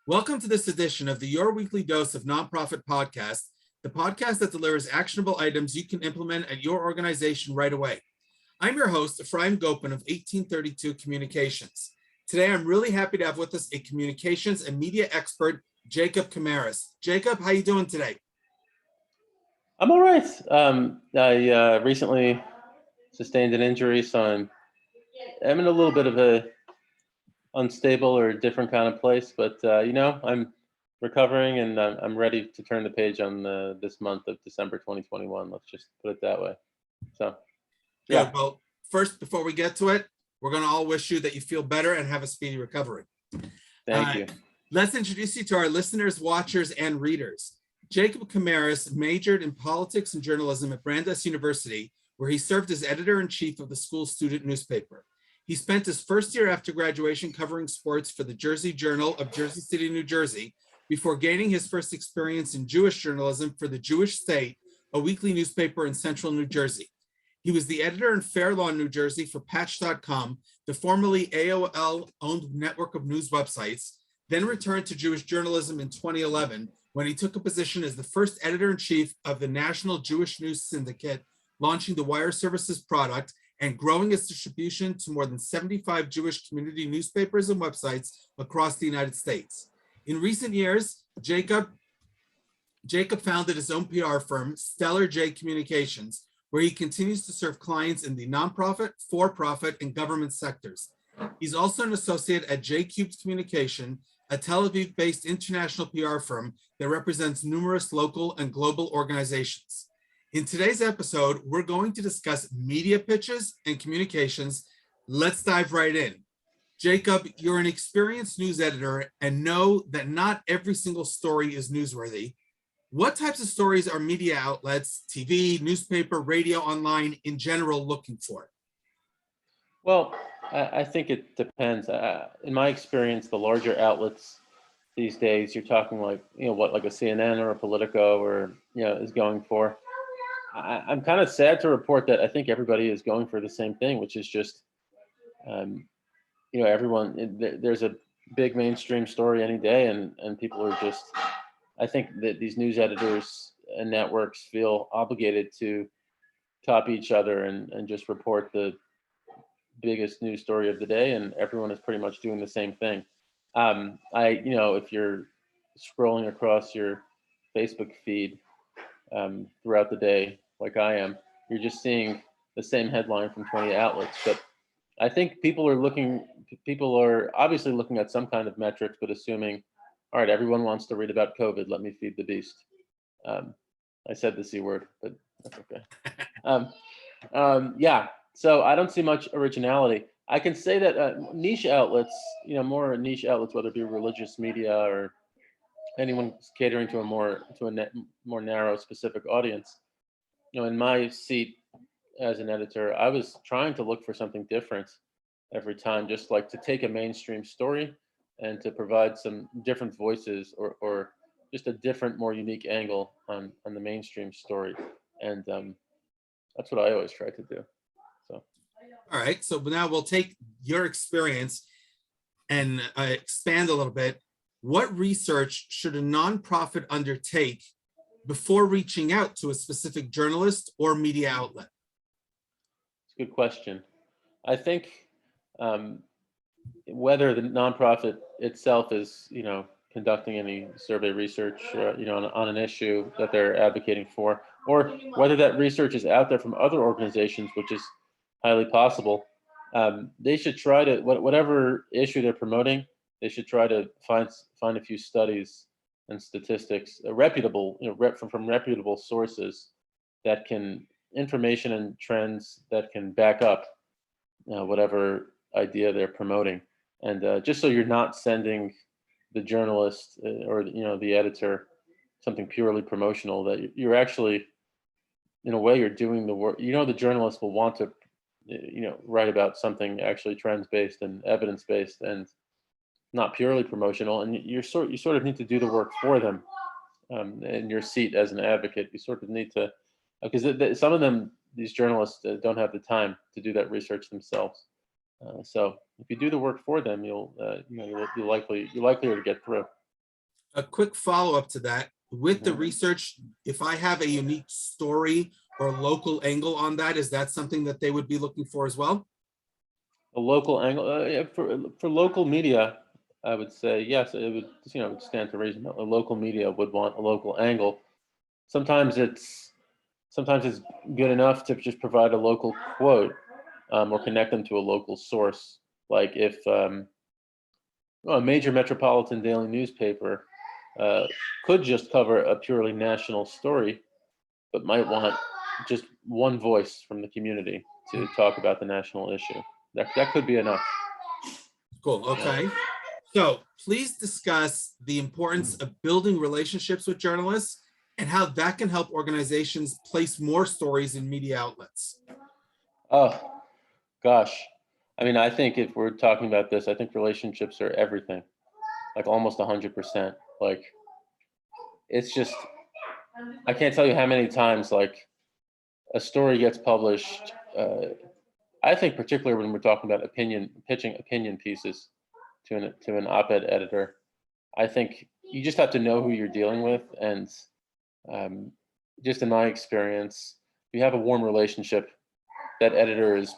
Welcome to this edition of the Your Weekly Dose of Nonprofit Podcast, the podcast that delivers actionable items you can implement at your organization right away. I'm your host, Ephraim Gopin of 1832 Communications. Today, I'm really happy to have with us a communications and media expert, Jacob Kamaras. Jacob, how you doing today? I'm all right. I recently sustained an injury, so I'm in a little bit of a unstable or different kind of place, but I'm recovering and I'm ready to turn the page on this month of December 2021. Let's just put it that way. So, yeah. Good. Well, first, before we get to it, we're going to all wish you that you feel better and have a speedy recovery. Thank you. Let's introduce you to our listeners, watchers, and readers. Jacob Kamaras majored in politics and journalism at Brandeis University, where he served as editor-in-chief of the school's student newspaper. He spent his first year after graduation covering sports for the Jersey Journal of Jersey City, New Jersey, before gaining his first experience in Jewish journalism for the Jewish State, a weekly newspaper in central New Jersey. He was the editor in Fair Lawn, New Jersey for Patch.com, the formerly AOL-owned network of news websites, then returned to Jewish journalism in 2011 when he took a position as the first editor-in-chief of the National Jewish News Syndicate, launching the Wire Services product and growing its distribution to more than 75 Jewish community newspapers and websites across the United States. In recent years, Jacob founded his own PR firm, Stellar J Communications, where he continues to serve clients in the nonprofit, for-profit, and government sectors. He's also an associate at J Cubed Communication, a Tel Aviv-based international PR firm that represents numerous local and global organizations. In today's episode, we're going to discuss media pitches and communications. Let's dive right in. Jacob, you're an experienced news editor and know that not every single story is newsworthy. What types of stories are media outlets, TV, newspaper, radio, online in general looking for? Well, I think it depends. In my experience, the larger outlets these days, you're talking like a CNN or a Politico or is going for. I'm kind of sad to report that I think everybody is going for the same thing, which is just, everyone. There's a big mainstream story any day, and people are just. I think that these news editors and networks feel obligated to top each other and just report the biggest news story of the day, and everyone is pretty much doing the same thing. If you're scrolling across your Facebook feed throughout the day, like I am, you're just seeing the same headline from 20 outlets. But I think people are obviously looking at some kind of metrics, but assuming, all right, everyone wants to read about COVID, let me feed the beast. I said the C word, but that's okay. Yeah, so I don't see much originality. I can say that niche outlets, more niche outlets, whether it be religious media or anyone catering to a more narrow, specific audience. In my seat as an editor, I was trying to look for something different every time, just like to take a mainstream story and to provide some different voices or just a different, more unique angle on the mainstream story. And that's what I always try to do. So. All right, so now we'll take your experience and expand a little bit. What research should a nonprofit undertake before reaching out to a specific journalist or media outlet? It's a good question. I think whether the nonprofit itself is, conducting any survey research, on an issue that they're advocating for, or whether that research is out there from other organizations, which is highly possible, they should try to, whatever issue they're promoting, they should try to find a few studies and statistics, reputable, from reputable sources that can, information and trends that can back up whatever idea they're promoting. And just so you're not sending the journalist or the editor something purely promotional, that you're actually, in a way, you're doing the work. The journalist will want to write about something actually trends-based and evidence-based and not purely promotional, and you sort of need to do the work for them. In your seat as an advocate, you sort of need to, because some of them, these journalists, don't have the time to do that research themselves. So if you do the work for them, you're likelier to get through. A quick follow-up to that, with the Mhm. research, if I have a unique story or local angle on that, is that something that they would be looking for as well? A local angle, yeah, for local media, I would say yes. It would, it would stand to reason. A local media would want a local angle. Sometimes it's sometimes it's good enough to just provide a local quote, or connect them to a local source. Like if well, a major metropolitan daily newspaper uh, could just cover a purely national story, but might want just one voice from the community to talk about the national issue. That could be enough. Cool, Yeah. okay. So please discuss the importance of building relationships with journalists and how that can help organizations place more stories in media outlets. Oh gosh, I mean, I think if we're talking about this, I think relationships are everything, like almost 100%. Like it's just I can't tell you how many times like a story gets published. I think particularly when we're talking about pitching opinion pieces to an op-ed editor, I think you just have to know who you're dealing with, and um, just in my experience, if you have a warm relationship, that editor is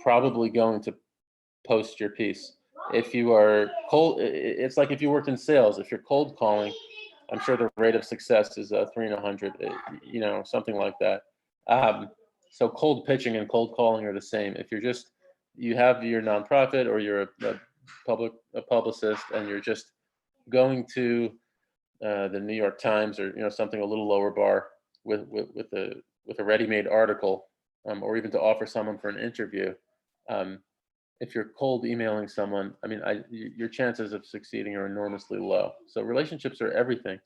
probably going to post your piece. If you are cold, it's like if you worked in sales. If you're cold calling, I'm sure the rate of success is 3 in 100, something like that. Um, so cold pitching and cold calling are the same. If you have your nonprofit or you're a publicist and you're just going to the New York Times or something a little lower bar with a ready-made article, or even to offer someone for an interview. Um, if you're cold emailing someone, I mean, your chances of succeeding are enormously low. So relationships are everything.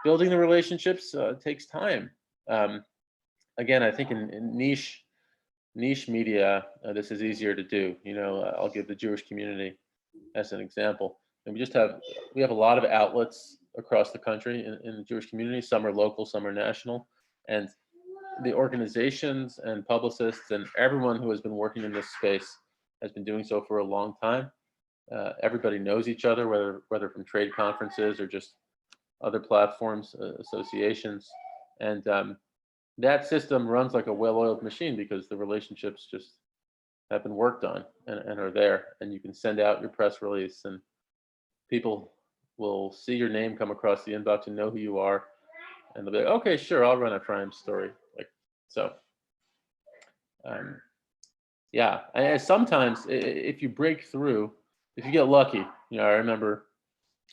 Building the relationships takes time. Um, Again, I think in niche media, this is easier to do. I'll give the Jewish community as an example. And we have a lot of outlets across the country in the Jewish community. Some are local, some are national, and the organizations and publicists and everyone who has been working in this space has been doing so for a long time. Everybody knows each other, whether from trade conferences or just other platforms, associations, and that system runs like a well-oiled machine because the relationships just have been worked on and are there, and you can send out your press release, and people will see your name come across the inbox and know who you are, and they'll be like, "Okay, sure, I'll run a crime story." Like so. Um, Yeah, and sometimes if you break through, if you get lucky, I remember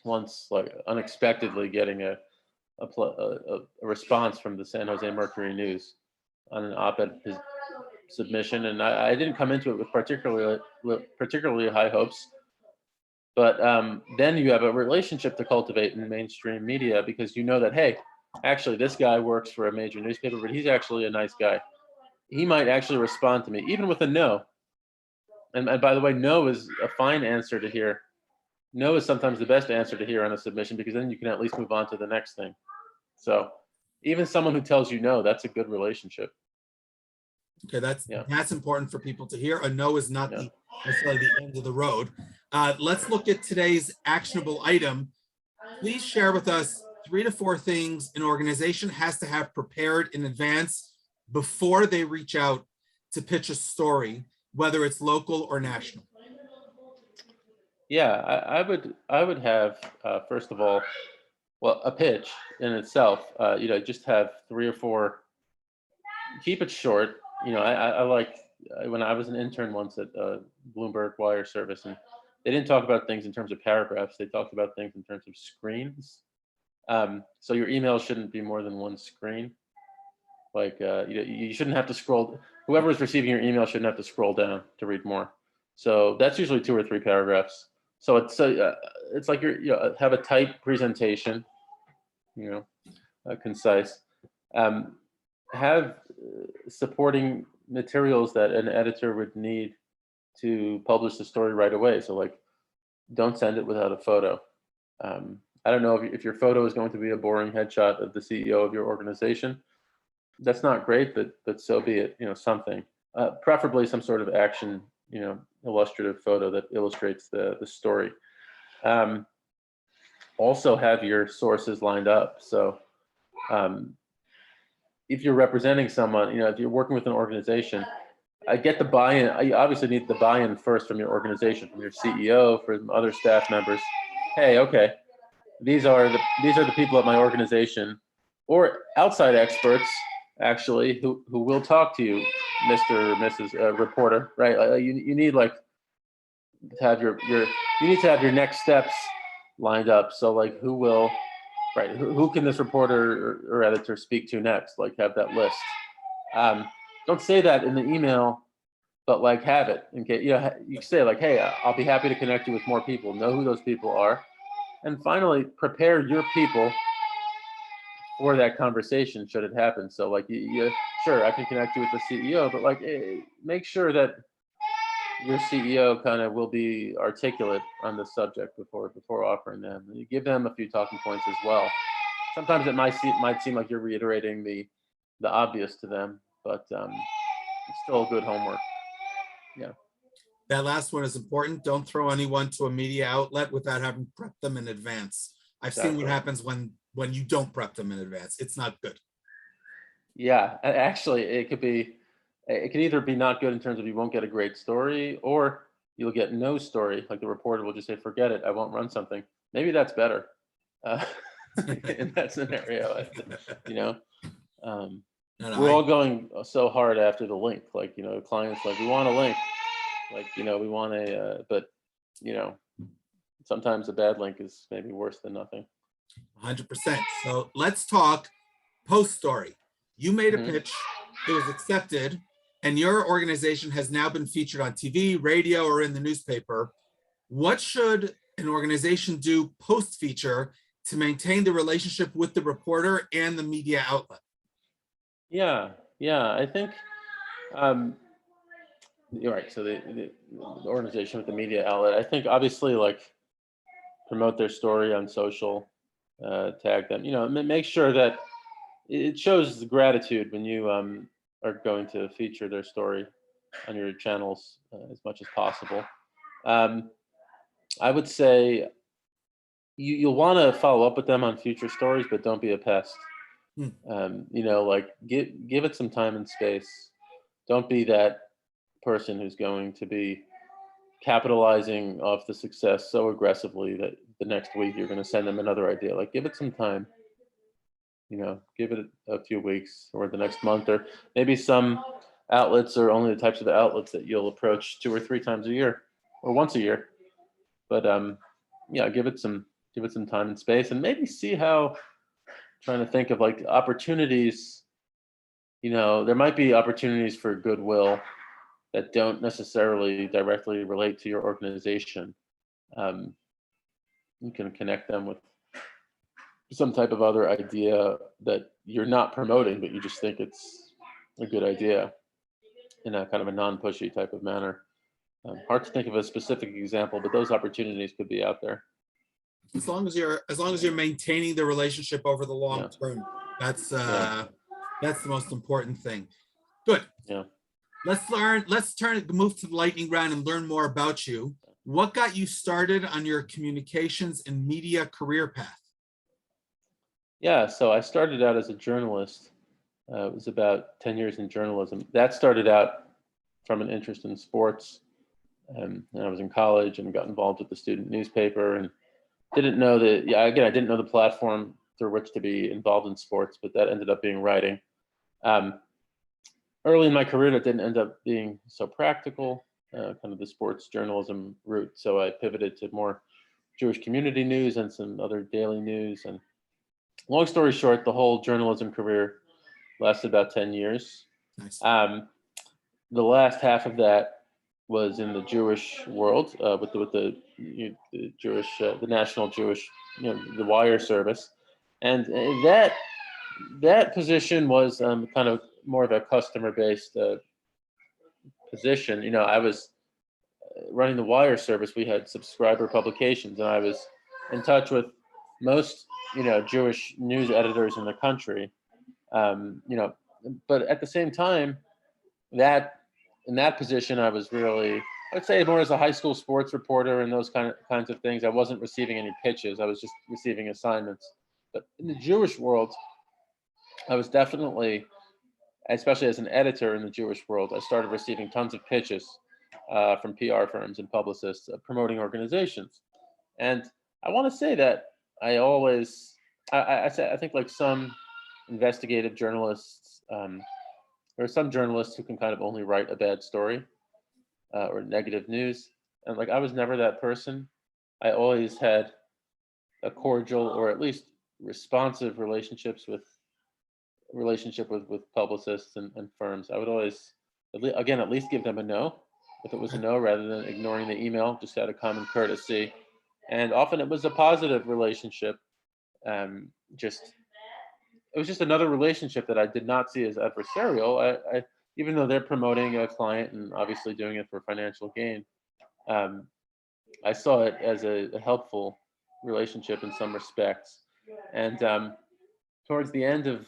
once like unexpectedly getting a response from the San Jose Mercury News on an op-ed submission, and I didn't come into it with particularly high hopes, but then you have a relationship to cultivate in mainstream media because you know that, hey, actually this guy works for a major newspaper, but he's actually a nice guy. He might actually respond to me, even with a no. And by the way, no is a fine answer to hear. No is sometimes the best answer to hear on a submission because then you can at least move on to the next thing. So even someone who tells you no, that's a good relationship. Okay, that's Yeah. that's important for people to hear. A no is not Yeah. necessarily the end of the road. Let's look at today's actionable item. Please share with us 3 to 4 things an organization has to have prepared in advance before they reach out to pitch a story, whether it's local or national. Yeah. I would have first of all, well, a pitch in itself. Just have 3 or 4. Keep it short. I like when I was an intern once at Bloomberg Wire Service, and they didn't talk about things in terms of paragraphs. They talked about things in terms of screens. So your email shouldn't be more than one screen. Like you shouldn't have to scroll. Whoever is receiving your email shouldn't have to scroll down to read more. So that's usually 2 or 3 paragraphs. So it's like have a tight presentation, concise. Um, have supporting materials that an editor would need to publish the story right away. So like, don't send it without a photo. I don't know if your photo is going to be a boring headshot of the CEO of your organization. That's not great, but so be it. Something, preferably some sort of action, illustrative photo that illustrates the story. Um, also have your sources lined up. So if you're representing someone, if you're working with an organization, I get the buy-in. I obviously need the buy-in first from your organization, from your CEO, from other staff members. Hey, okay, these are the people at my organization, or outside experts, actually, who will talk to you, Mr. or Mrs. Reporter, right? You need to have your you need to have your next steps lined up. So like, who will, right? Who can this reporter or editor speak to next? Like, have that list. Don't say that in the email, but like, have it in case, you say like, hey, I'll be happy to connect you with more people. Know who those people are, and finally, prepare your people for that conversation should it happen. So like, sure, I can connect you with the CEO, but like, make sure that your CEO kind of will be articulate on the subject before offering them. You give them a few talking points as well. Sometimes it might seem like you're reiterating the obvious to them, but it's still good homework. Yeah. That last one is important. Don't throw anyone to a media outlet without having prepped them in advance. I've seen what happens when you don't prep them in advance. It's not good. Yeah, actually, it can either be not good in terms of you won't get a great story, or you'll get no story. Like the reporter will just say, forget it, I won't run something. Maybe that's better in that scenario. We're all going so hard after the link. Like, clients like, we want a link. Like, we want but sometimes a bad link is maybe worse than nothing. 100%. So let's talk post story. You made a pitch, it was accepted, and your organization has now been featured on TV, radio, or in the newspaper. What should an organization do post feature to maintain the relationship with the reporter and the media outlet? Yeah, I think you're right. So the organization with the media outlet, I think obviously like promote their story on social, tag them, make sure that it shows gratitude when you are going to feature their story on your channels as much as possible. I would say you'll want to follow up with them on future stories, but don't be a pest. Like give it some time and space. Don't be that person who's going to be capitalizing off the success so aggressively that the next week you're going to send them another idea. Like, give it some time. Give it a few weeks or the next month, or maybe some outlets are only the types of outlets that you'll approach 2 or 3 times a year or once a year. But give it some time and space, and maybe see how, trying to think of like opportunities. There might be opportunities for goodwill that don't necessarily directly relate to your organization. You can connect them with some type of other idea that you're not promoting, but you just think it's a good idea in a kind of a non-pushy type of manner. Hard to think of a specific example, but those opportunities could be out there. As long as you're maintaining the relationship over the long term, that's the most important thing. Good. Yeah. Let's move to the lightning round and learn more about you. What got you started on your communications and media career path? Yeah, so I started out as a journalist. It was about 10 years in journalism. That started out from an interest in sports. And I was in college and got involved with the student newspaper, and didn't know I didn't know the platform through which to be involved in sports, but that ended up being writing. Early in my career, that didn't end up being so practical, kind of the sports journalism route. So I pivoted to more Jewish community news and some other daily news. And long story short, the whole journalism career lasted about 10 years. Nice. The last half of that was in the Jewish world with the Jewish, the National Jewish, the wire service, and that position was kind of more of a customer-based position. I was running the wire service. We had subscriber publications, and I was in touch with most Jewish news editors in the country. But at the same time, in that position, I was let's say more as a high school sports reporter and those kinds of things. I wasn't receiving any pitches. I was just receiving assignments. But in the Jewish world, I was definitely, especially as an editor in the Jewish world, I started receiving tons of pitches from PR firms and publicists promoting organizations. And I want to say that I always, I think like some investigative journalists, there are some journalists who can kind of only write a bad story or negative news. And like I was never that person. I always had a cordial or at least responsive relationship with publicists and firms. I would always, at least give them a no if it was a no, rather than ignoring the email, just out of common courtesy. And often it was a positive relationship. Just it was just another relationship that I did not see as adversarial. I even though they're promoting a client and obviously doing it for financial gain, um, I saw it as a helpful relationship in some respects. And towards the end of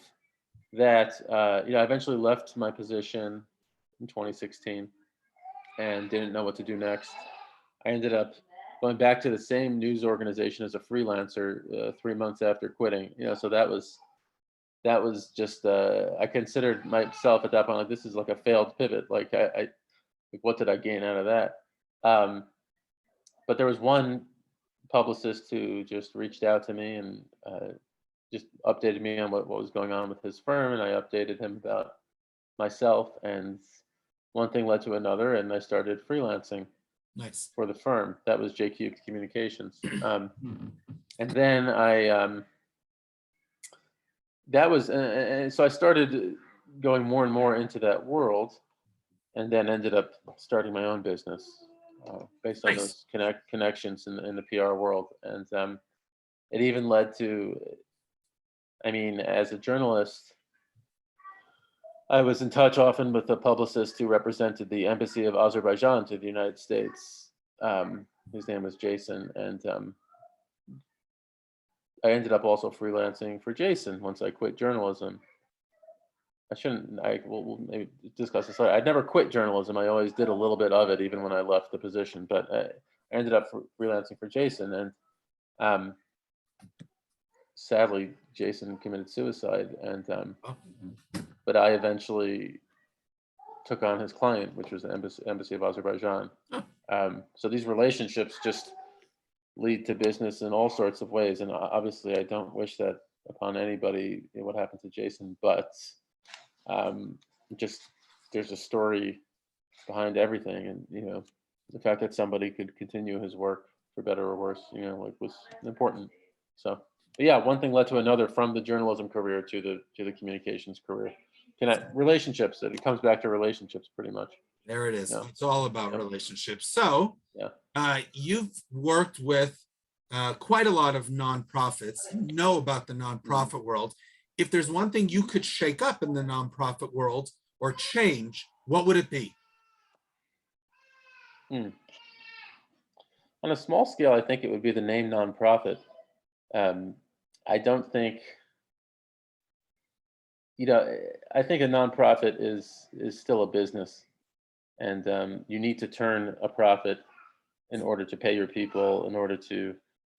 that, I eventually left my position in 2016 and didn't know what to do next. I ended up going back to the same news organization as a freelancer 3 months after quitting. So that was just I considered myself at that point like this is like a failed pivot. Like like, what did I gain out of that? But there was one publicist who just reached out to me and just updated me on what was going on with his firm, and I updated him about myself, and one thing led to another, and I started freelancing Nice. for the firm. That was JQ Communications. And then so I started going more and more into that world, and then ended up starting my own business based on Nice. those connections in the PR world. And it even led to, I mean, as a journalist, I was in touch often with a publicist who represented the embassy of Azerbaijan to the United States. His name was Jason, and I ended up also freelancing for Jason once I quit journalism. We'll maybe discuss this later. I'd never quit journalism. I always did a little bit of it, even when I left the position. But I ended up freelancing for Jason, and sadly, Jason committed suicide. And but I eventually took on his client, which was the embassy of Azerbaijan. So these relationships just lead to business in all sorts of ways. And obviously, I don't wish that upon anybody, what happened to Jason, but just there's a story behind everything. And, the fact that somebody could continue his work for better or worse, was important. So, but yeah, one thing led to another from the journalism career to the communications career. Relationships, it comes back to relationships pretty much. There it is. Yeah. It's all about relationships. So Yeah. you've worked with quite a lot of nonprofits. You know about the nonprofit world. If there's one thing you could shake up in the nonprofit world or change, what would it be? On a small scale, I think it would be the name nonprofit. I don't think, I think a nonprofit is still a business, and you need to turn a profit in order to pay your people, in order to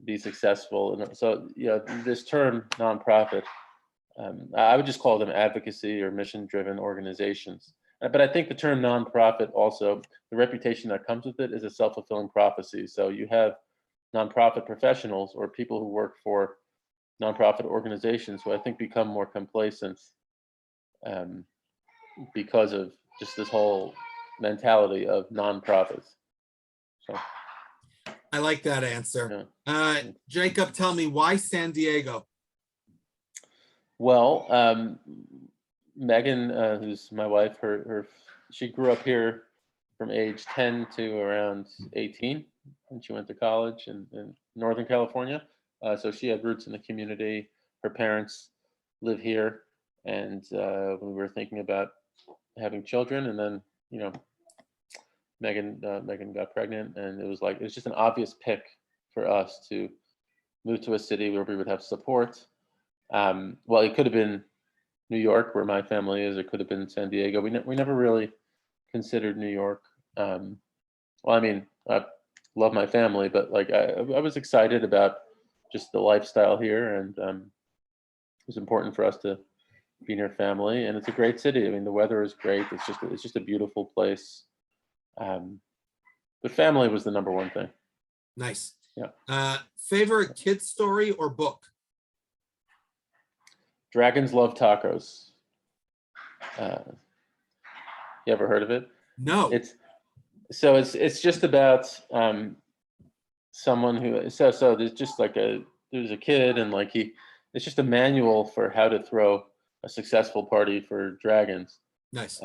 be successful. And so, this term nonprofit, I would just call them advocacy or mission-driven organizations. But I think the term nonprofit also, the reputation that comes with it is a self-fulfilling prophecy. So you have nonprofit professionals or people who work for nonprofit organizations who I think become more complacent because of just this whole mentality of nonprofits. So I like that answer. yeah. Jacob, tell me, why San Diego? Well, Megan, who's my wife, she grew up here from age 10 to around 18, and she went to college in Northern California. So she had roots in the community. Her parents live here, and we were thinking about having children, and then Megan got pregnant, and it was just an obvious pick for us to move to a city where we would have support. Well, it could have been New York, where my family is. It could have been San Diego. We never really considered New York. well, I mean, I love my family, but like I was excited about just the lifestyle here, and it was important for us to be near family. And it's a great city. I mean, the weather is great. It's just a beautiful place. Um, but family was the number one thing. Nice. Yeah. Favorite kid story or book? Dragons love tacos. Uh, you ever heard of it? No. It's just about someone who so there's just like there's a kid, and like it's just a manual for how to throw a successful party for dragons. Nice.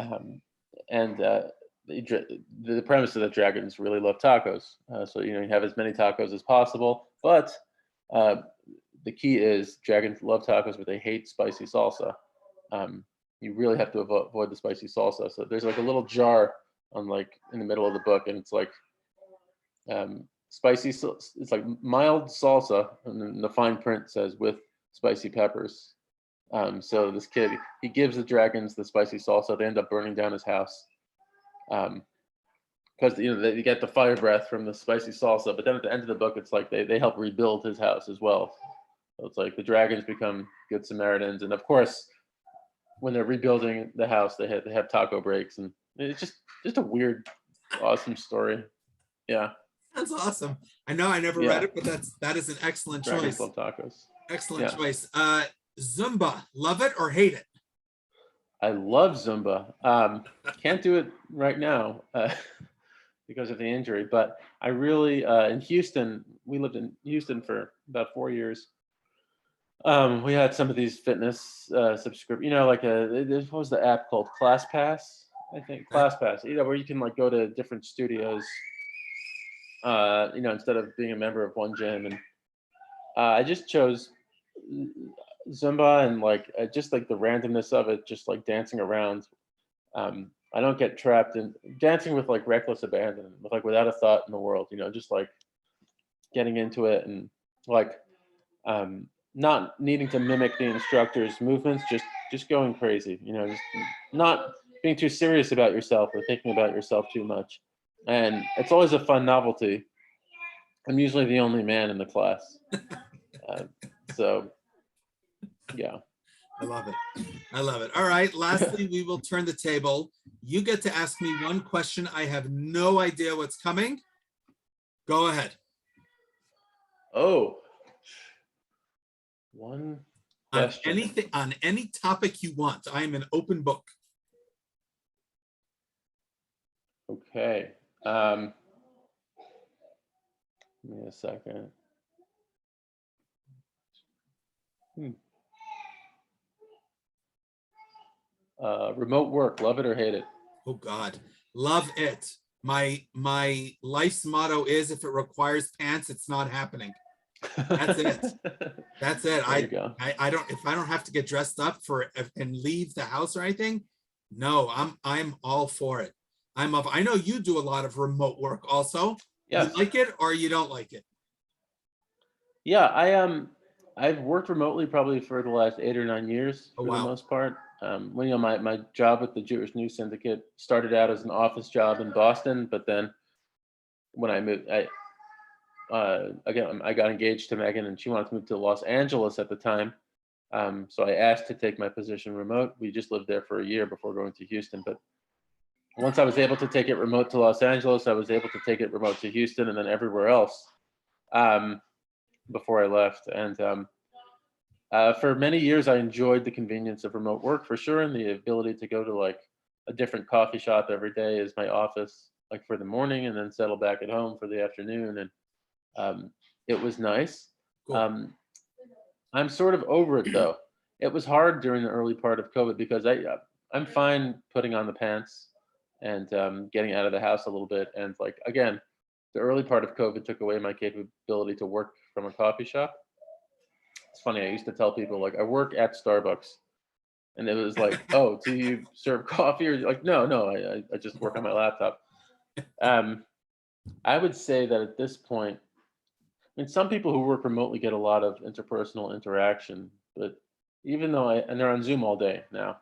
And the premise of the dragons really love tacos. So you have as many tacos as possible, but uh, the key is dragons love tacos, but they hate spicy salsa. You really have to avoid the spicy salsa. So there's like a little jar on like in the middle of the book, and it's like spicy. It's like mild salsa, and then the fine print says with spicy peppers. So this kid, he gives the dragons the spicy salsa. They end up burning down his house because they get the fire breath from the spicy salsa. But then at the end of the book, it's like they help rebuild his house as well. So it's like the dragons become good Samaritans, and of course, when they're rebuilding the house, they have taco breaks, and it's just a weird, awesome story. Yeah, That's awesome. I know I never read yeah. it, but that is an excellent Dragons choice. love tacos. Excellent Yeah, choice. Zumba, love it or hate it? I love Zumba. Can't do it right now because of the injury, but I really in Houston. We lived in Houston for about 4 years. We had some of these fitness subscription, like what was the app called? ClassPass, I think. Okay. ClassPass, where you can like go to different studios, instead of being a member of one gym. And I just chose Zumba, and like just like the randomness of it, just like dancing around. I don't get trapped in dancing with like reckless abandon, with like without a thought in the world, just like getting into it, and like not needing to mimic the instructor's movements, just going crazy, just not being too serious about yourself or thinking about yourself too much. And it's always a fun novelty. I'm usually the only man in the class. Uh, so, yeah. I love it. I love it. All right. Lastly, we will turn the table. You get to ask me one question. I have no idea what's coming. Go ahead. Oh, one On question. anything, on any topic you want. I am an open book. Okay. Give me a second. Remote work, love it or hate it? Oh God, love it. My life's motto is if it requires pants, it's not happening. That's it. That's it. There you go. I don't, if I don't have to get dressed up for and leave the house or anything, no, I'm all for it. I know you do a lot of remote work also. You Yes. like it or you don't like it? Yeah, I've worked remotely probably for the last 8 or 9 years Oh for the wow. most part. When my job with the Jewish News Syndicate started out as an office job in Boston, but then when I moved, I got engaged to Megan, and she wanted to move to Los Angeles at the time. So I asked to take my position remote. We just lived there for a year before going to Houston, but once I was able to take it remote to Los Angeles, I was able to take it remote to Houston, and then everywhere else before I left. And for many years, I enjoyed the convenience of remote work for sure, and the ability to go to like a different coffee shop every day as my office, like for the morning, and then settle back at home for the afternoon. And it was nice. Cool. I'm sort of over it though. It was hard during the early part of COVID because I'm fine putting on the pants and getting out of the house a little bit. And like again, the early part of COVID took away my capability to work from a coffee shop. It's funny. I used to tell people like I work at Starbucks, and it was like, oh, do you serve coffee? Or like, no, I just work on my laptop. Um, I would say that at this point, I mean, some people who work remotely get a lot of interpersonal interaction, but and they're on Zoom all day now.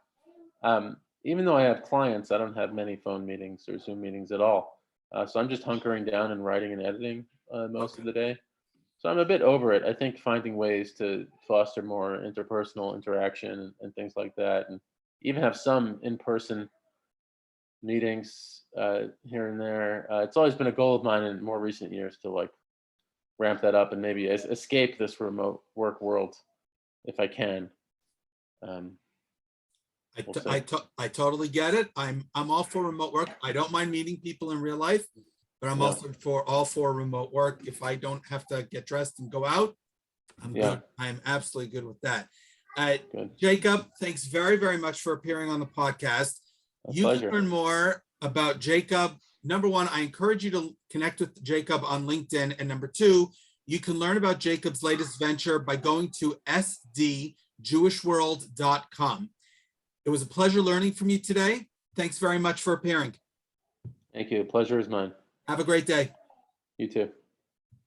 Even though I have clients, I don't have many phone meetings or Zoom meetings at all. So I'm just hunkering down and writing and editing most of the day. So I'm a bit over it. I think finding ways to foster more interpersonal interaction and things like that, and even have some in-person meetings here and there. It's always been a goal of mine in more recent years to like ramp that up and maybe escape this remote work world if I can. We'll see. I totally get it. I'm all for remote work. I don't mind meeting people in real life, but I'm Yeah. also all for remote work. If I don't have to get dressed and go out, I'm Yeah. good. I'm absolutely good with that. Good. Jacob, thanks very, very much for appearing on the podcast. A You pleasure. can learn more about Jacob. Number one, I encourage you to connect with Jacob on LinkedIn. And number two, you can learn about Jacob's latest venture by going to sdjewishworld.com. It was a pleasure learning from you today. Thanks very much for appearing. Thank you. The pleasure is mine. Have a great day. You too.